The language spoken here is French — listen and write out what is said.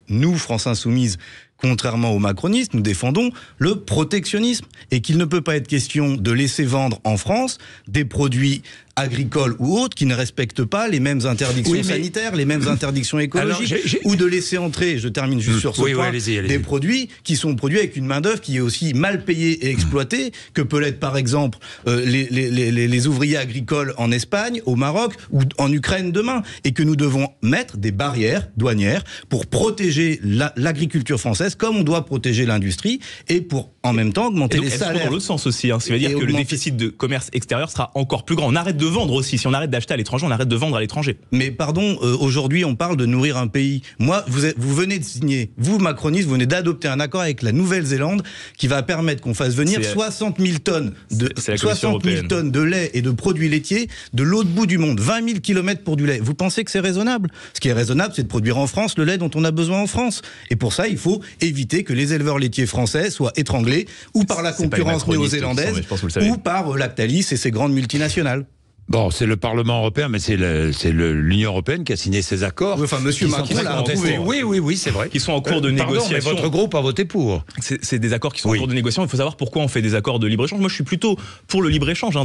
nous, France Insoumise, contrairement aux macronistes, nous défendons le protectionnisme et qu'il ne peut pas être question de laisser vendre en France des produits agricoles ou autres qui ne respectent pas les mêmes interdictions sanitaires, les mêmes interdictions écologiques, ou de laisser entrer, je termine juste sur ce point, des produits qui sont produits avec une main-d'œuvre qui est aussi mal payée et exploitée que peut l'être par exemple les ouvriers agricoles en Espagne, au Maroc ou en Ukraine demain, et que nous devons mettre des barrières douanières pour protéger l'agriculture française comme on doit protéger l'industrie et pour en même temps augmenter les salaires. Dans l'autre sens aussi, hein, ça veut dire que le déficit de commerce extérieur sera encore plus grand. On arrête de vendre aussi. Si on arrête d'acheter à l'étranger, on arrête de vendre à l'étranger. Mais pardon, aujourd'hui on parle de nourrir un pays. Moi, vous venez de signer, vous macronistes, vous venez d'adopter un accord avec la Nouvelle-Zélande qui va permettre qu'on fasse venir 60 000 tonnes de lait et de produits laitiers de l'autre bout du monde. 20 000 kilomètres pour du lait. Vous pensez que c'est raisonnable? Ce qui est raisonnable, c'est de produire en France le lait dont on a besoin en France. Et pour ça, il faut éviter que les éleveurs laitiers français soient étranglés ou par la concurrence néo-zélandaise ou par Lactalis et ses grandes multinationales. Bon, c'est le Parlement européen, mais c'est l'Union européenne qui a signé ces accords. Oui, enfin, monsieur Macron l'a approuvé. Oui, c'est vrai. Qui sont en cours de négociation. Mais votre groupe a voté pour. C'est des accords qui sont en cours de négociation. Il faut savoir pourquoi on fait des accords de libre-échange. Moi, je suis plutôt pour le libre-échange.